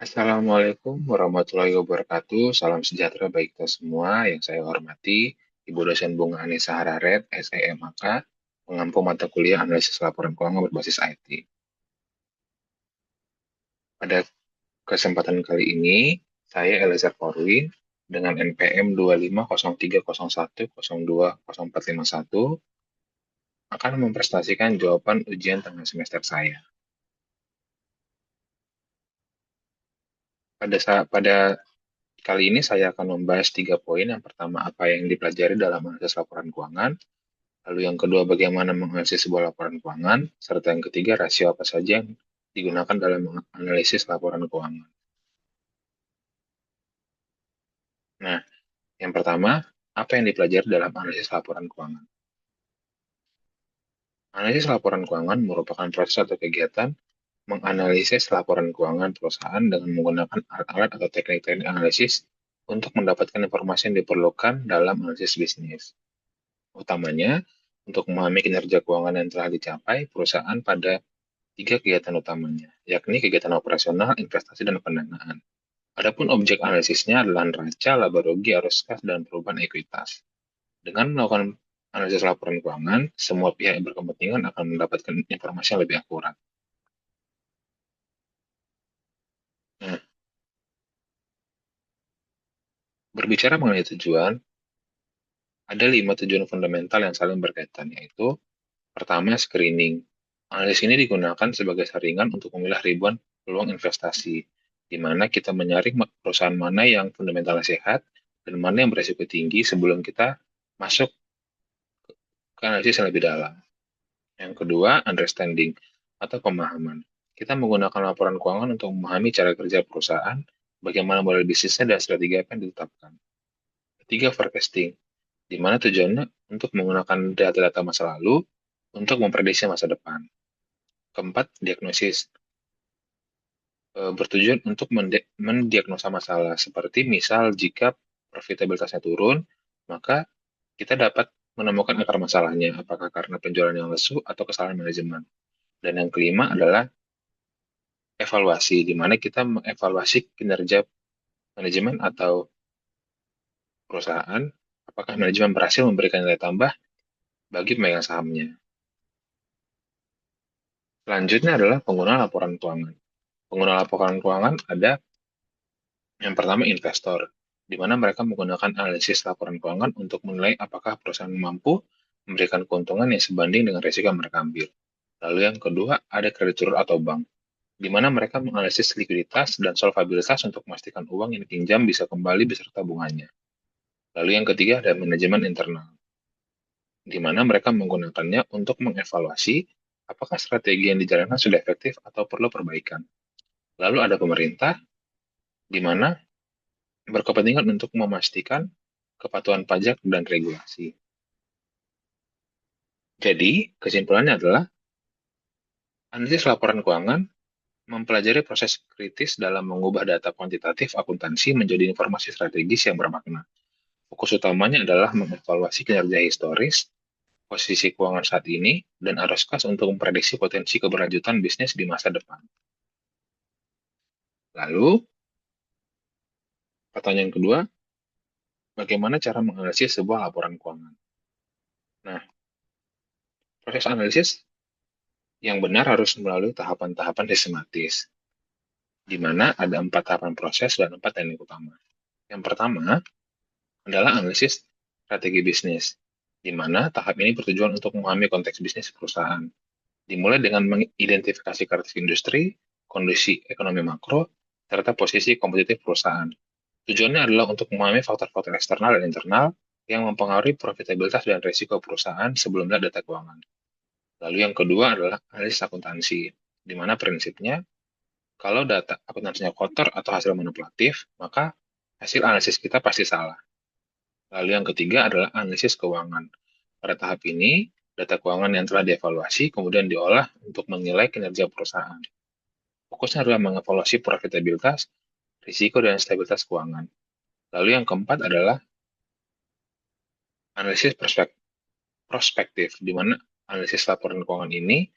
Assalamualaikum warahmatullahi wabarakatuh. Salam sejahtera bagi kita semua yang saya hormati. Ibu dosen Bunga Anissa Hararet, SEMAK, pengampu mata kuliah analisis laporan keuangan berbasis IT. Pada kesempatan kali ini, saya Elazar Korwin dengan NPM 250301020451 akan mempresentasikan jawaban ujian tengah semester saya. Pada kali ini saya akan membahas 3 poin. Yang pertama, apa yang dipelajari dalam analisis laporan keuangan. Lalu yang kedua, bagaimana menganalisis sebuah laporan keuangan. Serta yang ketiga, rasio apa saja yang digunakan dalam menganalisis laporan keuangan. Nah, yang pertama, apa yang dipelajari dalam analisis laporan keuangan? Analisis laporan keuangan merupakan proses atau kegiatan menganalisis laporan keuangan perusahaan dengan menggunakan alat-alat atau teknik-teknik analisis untuk mendapatkan informasi yang diperlukan dalam analisis bisnis. Utamanya, untuk memahami kinerja keuangan yang telah dicapai perusahaan pada 3 kegiatan utamanya, yakni kegiatan operasional, investasi, dan pendanaan. Adapun objek analisisnya adalah neraca, laba rugi, arus kas, dan perubahan ekuitas. Dengan melakukan analisis laporan keuangan, semua pihak yang berkepentingan akan mendapatkan informasi yang lebih akurat. Nah, berbicara mengenai tujuan, ada 5 tujuan fundamental yang saling berkaitan, yaitu pertama, screening. Analisis ini digunakan sebagai saringan untuk memilah ribuan peluang investasi, di mana kita menyaring perusahaan mana yang fundamentalnya sehat dan mana yang berisiko tinggi sebelum kita masuk ke analisis yang lebih dalam. Yang kedua, understanding atau pemahaman. Kita menggunakan laporan keuangan untuk memahami cara kerja perusahaan, bagaimana model bisnisnya, dan strategi apa yang ditetapkan. Ketiga, forecasting, di mana tujuannya untuk menggunakan data-data masa lalu untuk memprediksi masa depan. Keempat, diagnosis, bertujuan untuk mendiagnosa masalah, seperti misal jika profitabilitasnya turun, maka kita dapat menemukan akar masalahnya, apakah karena penjualan yang lesu atau kesalahan manajemen. Dan yang kelima adalah evaluasi, di mana kita mengevaluasi kinerja manajemen atau perusahaan, apakah manajemen berhasil memberikan nilai tambah bagi pemegang sahamnya. Selanjutnya adalah pengguna laporan keuangan. Pengguna laporan keuangan ada yang pertama investor, di mana mereka menggunakan analisis laporan keuangan untuk menilai apakah perusahaan mampu memberikan keuntungan yang sebanding dengan risiko yang mereka ambil. Lalu yang kedua ada kreditur atau bank, di mana mereka menganalisis likuiditas dan solvabilitas untuk memastikan uang yang dipinjam bisa kembali beserta bunganya. Lalu yang ketiga ada manajemen internal, di mana mereka menggunakannya untuk mengevaluasi apakah strategi yang dijalankan sudah efektif atau perlu perbaikan. Lalu ada pemerintah, di mana berkepentingan untuk memastikan kepatuhan pajak dan regulasi. Jadi, kesimpulannya adalah analisis laporan keuangan mempelajari proses kritis dalam mengubah data kuantitatif akuntansi menjadi informasi strategis yang bermakna. Fokus utamanya adalah mengevaluasi kinerja historis, posisi keuangan saat ini, dan arus kas untuk memprediksi potensi keberlanjutan bisnis di masa depan. Lalu, pertanyaan kedua, bagaimana cara menganalisis sebuah laporan keuangan? Nah, proses analisis yang benar harus melalui tahapan-tahapan sistematis, di mana ada 4 tahapan proses dan 4 teknik utama. Yang pertama adalah analisis strategi bisnis, di mana tahap ini bertujuan untuk memahami konteks bisnis perusahaan. Dimulai dengan mengidentifikasi karakteristik industri, kondisi ekonomi makro, serta posisi kompetitif perusahaan. Tujuannya adalah untuk memahami faktor-faktor eksternal dan internal yang mempengaruhi profitabilitas dan risiko perusahaan sebelum melihat data keuangan. Lalu yang kedua adalah analisis akuntansi, di mana prinsipnya kalau data akuntansinya kotor atau hasil manipulatif, maka hasil analisis kita pasti salah. Lalu yang ketiga adalah analisis keuangan. Pada tahap ini, data keuangan yang telah dievaluasi kemudian diolah untuk menilai kinerja perusahaan. Fokusnya adalah mengevaluasi profitabilitas, risiko, dan stabilitas keuangan. Lalu yang keempat adalah analisis prospektif, di mana analisis laporan keuangan ini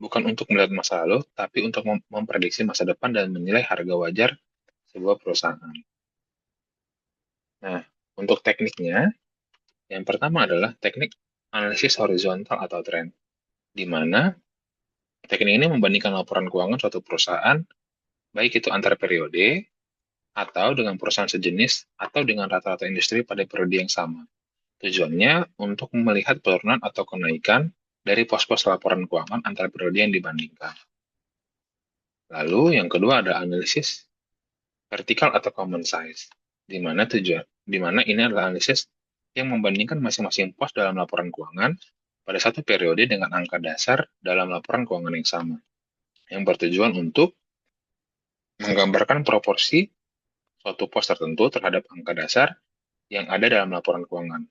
bukan untuk melihat masa lalu, tapi untuk memprediksi masa depan dan menilai harga wajar sebuah perusahaan. Nah, untuk tekniknya, yang pertama adalah teknik analisis horizontal atau tren, di mana teknik ini membandingkan laporan keuangan suatu perusahaan, baik itu antar periode, atau dengan perusahaan sejenis, atau dengan rata-rata industri pada periode yang sama. Tujuannya untuk melihat penurunan atau kenaikan dari pos-pos laporan keuangan antar periode yang dibandingkan. Lalu yang kedua ada analisis vertikal atau common size, di mana ini adalah analisis yang membandingkan masing-masing pos dalam laporan keuangan pada satu periode dengan angka dasar dalam laporan keuangan yang sama, yang bertujuan untuk menggambarkan proporsi suatu pos tertentu terhadap angka dasar yang ada dalam laporan keuangan.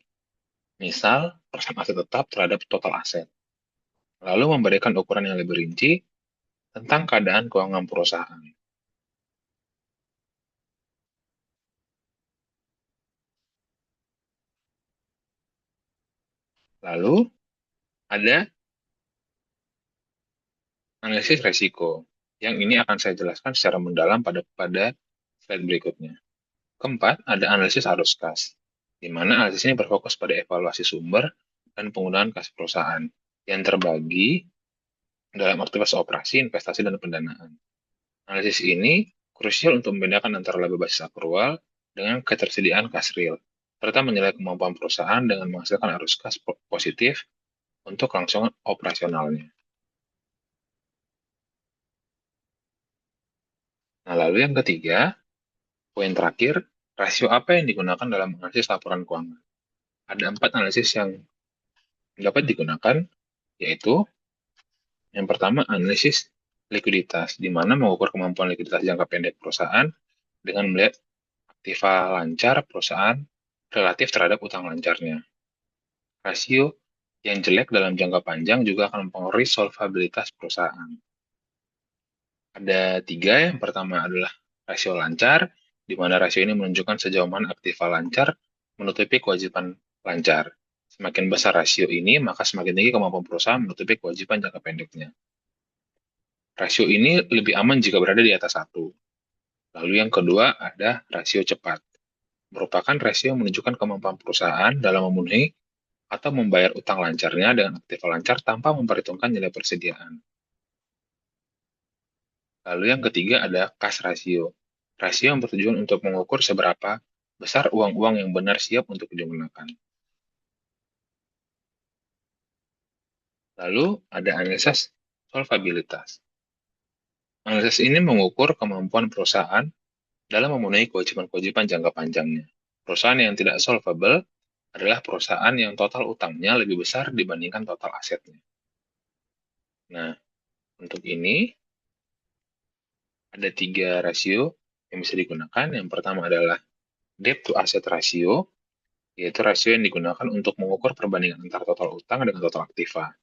Misal, persen aset tetap terhadap total aset. Lalu memberikan ukuran yang lebih rinci tentang keadaan keuangan perusahaan. Lalu ada analisis resiko, yang ini akan saya jelaskan secara mendalam pada slide berikutnya. Keempat, ada analisis arus kas, di mana analisis ini berfokus pada evaluasi sumber dan penggunaan kas perusahaan yang terbagi dalam aktivitas operasi, investasi, dan pendanaan. Analisis ini krusial untuk membedakan antara laba basis akrual dengan ketersediaan kas real, serta menilai kemampuan perusahaan dengan menghasilkan arus kas positif untuk kelangsungan operasionalnya. Nah, lalu yang ketiga, poin terakhir, rasio apa yang digunakan dalam analisis laporan keuangan? Ada 4 analisis yang dapat digunakan, yaitu yang pertama analisis likuiditas, di mana mengukur kemampuan likuiditas jangka pendek perusahaan dengan melihat aktiva lancar perusahaan relatif terhadap utang lancarnya. Rasio yang jelek dalam jangka panjang juga akan mempengaruhi solvabilitas perusahaan. Ada 3, yang pertama adalah rasio lancar, di mana rasio ini menunjukkan sejauh mana aktiva lancar menutupi kewajiban lancar. Semakin besar rasio ini, maka semakin tinggi kemampuan perusahaan menutupi kewajiban jangka pendeknya. Rasio ini lebih aman jika berada di atas 1. Lalu yang kedua ada rasio cepat, merupakan rasio yang menunjukkan kemampuan perusahaan dalam memenuhi atau membayar utang lancarnya dengan aktiva lancar tanpa memperhitungkan nilai persediaan. Lalu yang ketiga ada kas rasio. Rasio yang bertujuan untuk mengukur seberapa besar uang-uang yang benar siap untuk digunakan. Lalu ada analisis solvabilitas. Analisis ini mengukur kemampuan perusahaan dalam memenuhi kewajiban-kewajiban jangka panjangnya. Perusahaan yang tidak solvable adalah perusahaan yang total utangnya lebih besar dibandingkan total asetnya. Nah, untuk ini ada 3 rasio yang bisa digunakan. Yang pertama adalah debt to asset ratio, yaitu rasio yang digunakan untuk mengukur perbandingan antara total utang dengan total aktiva.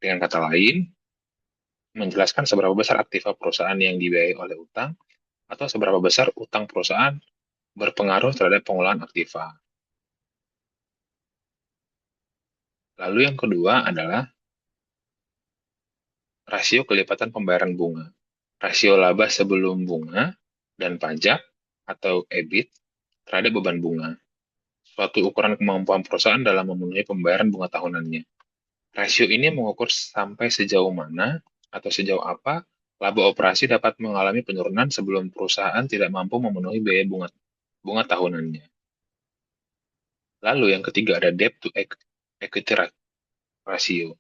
Dengan kata lain, menjelaskan seberapa besar aktiva perusahaan yang dibiayai oleh utang, atau seberapa besar utang perusahaan berpengaruh terhadap pengolahan aktiva. Lalu yang kedua adalah rasio kelipatan pembayaran bunga. Rasio laba sebelum bunga dan pajak atau EBIT terhadap beban bunga. Suatu ukuran kemampuan perusahaan dalam memenuhi pembayaran bunga tahunannya. Rasio ini mengukur sampai sejauh mana atau sejauh apa laba operasi dapat mengalami penurunan sebelum perusahaan tidak mampu memenuhi biaya bunga tahunannya. Lalu yang ketiga ada debt to equity ratio,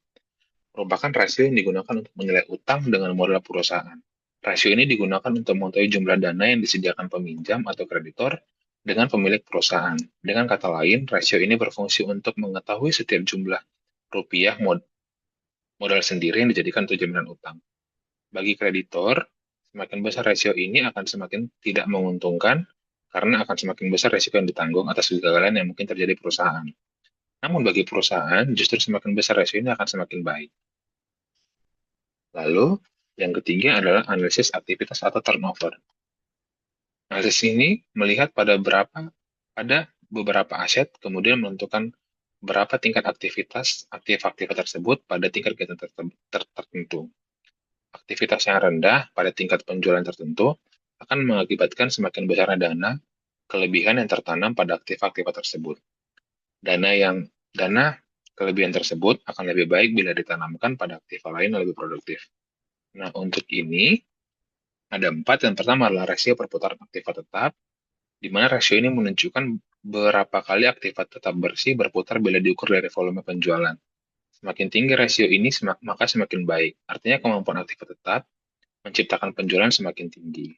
merupakan rasio yang digunakan untuk menilai utang dengan modal perusahaan. Rasio ini digunakan untuk mengetahui jumlah dana yang disediakan peminjam atau kreditor dengan pemilik perusahaan. Dengan kata lain, rasio ini berfungsi untuk mengetahui setiap jumlah rupiah modal sendiri yang dijadikan untuk jaminan utang. Bagi kreditor, semakin besar rasio ini akan semakin tidak menguntungkan karena akan semakin besar risiko yang ditanggung atas kegagalan yang mungkin terjadi perusahaan. Namun bagi perusahaan, justru semakin besar rasio ini akan semakin baik. Lalu, yang ketiga adalah analisis aktivitas atau turnover. Analisis ini melihat pada beberapa aset, kemudian menentukan berapa tingkat aktivitas tersebut pada tingkat kegiatan tertentu. Aktivitas yang rendah pada tingkat penjualan tertentu akan mengakibatkan semakin besarnya dana kelebihan yang tertanam pada aktiva-aktiva tersebut. Dana kelebihan tersebut akan lebih baik bila ditanamkan pada aktiva lain yang lebih produktif. Nah, untuk ini ada 4. Yang pertama adalah rasio perputaran aktiva tetap, di mana rasio ini menunjukkan berapa kali aktiva tetap bersih berputar bila diukur dari volume penjualan. Semakin tinggi rasio ini, maka semakin baik. Artinya kemampuan aktiva tetap menciptakan penjualan semakin tinggi.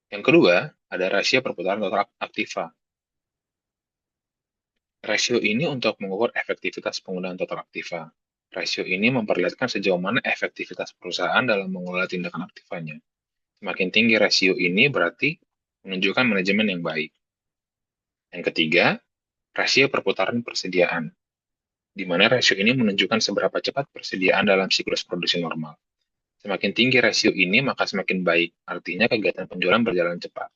Yang kedua, ada rasio perputaran total aktiva. Rasio ini untuk mengukur efektivitas penggunaan total aktiva. Rasio ini memperlihatkan sejauh mana efektivitas perusahaan dalam mengelola tindakan aktivanya. Semakin tinggi rasio ini berarti menunjukkan manajemen yang baik. Yang ketiga, rasio perputaran persediaan, di mana rasio ini menunjukkan seberapa cepat persediaan dalam siklus produksi normal. Semakin tinggi rasio ini, maka semakin baik. Artinya kegiatan penjualan berjalan cepat.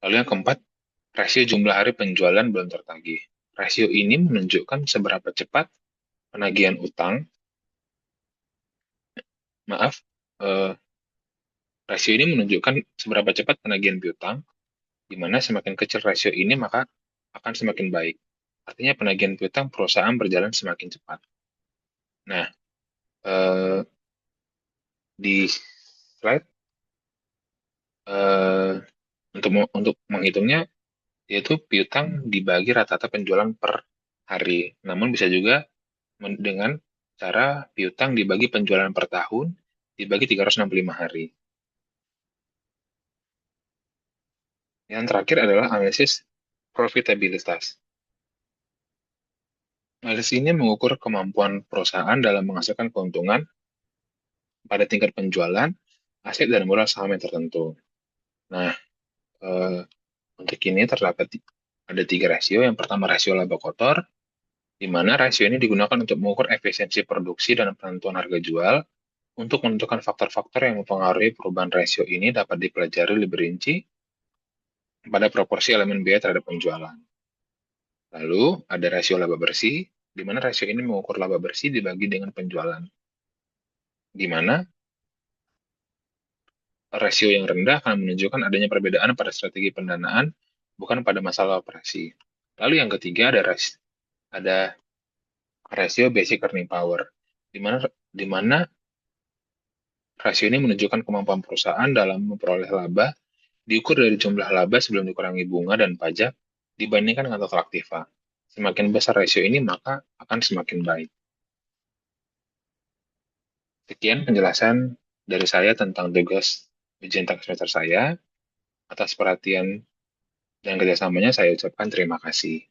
Lalu yang keempat, rasio jumlah hari penjualan belum tertagih. Rasio ini menunjukkan seberapa cepat penagihan utang, maaf, rasio ini menunjukkan seberapa cepat penagihan piutang, di mana semakin kecil rasio ini, maka akan semakin baik. Artinya penagihan piutang perusahaan berjalan semakin cepat. Nah, di slide untuk menghitungnya yaitu piutang dibagi rata-rata penjualan per hari. Namun bisa juga dengan cara piutang dibagi penjualan per tahun dibagi 365 hari. Yang terakhir adalah analisis profitabilitas. Analisis ini mengukur kemampuan perusahaan dalam menghasilkan keuntungan pada tingkat penjualan, aset, dan modal saham yang tertentu. Nah, untuk ini terdapat ada 3 rasio. Yang pertama rasio laba kotor, di mana rasio ini digunakan untuk mengukur efisiensi produksi dan penentuan harga jual. Untuk menentukan faktor-faktor yang mempengaruhi perubahan rasio ini dapat dipelajari lebih rinci pada proporsi elemen biaya terhadap penjualan. Lalu ada rasio laba bersih, di mana rasio ini mengukur laba bersih dibagi dengan penjualan. Di mana rasio yang rendah akan menunjukkan adanya perbedaan pada strategi pendanaan, bukan pada masalah operasi. Lalu yang ketiga ada rasio basic earning power, di mana rasio ini menunjukkan kemampuan perusahaan dalam memperoleh laba diukur dari jumlah laba sebelum dikurangi bunga dan pajak dibandingkan dengan total aktiva. Semakin besar rasio ini, maka akan semakin baik. Sekian penjelasan dari saya tentang tugas ujian tax semester saya. Atas perhatian dan kerjasamanya saya ucapkan terima kasih.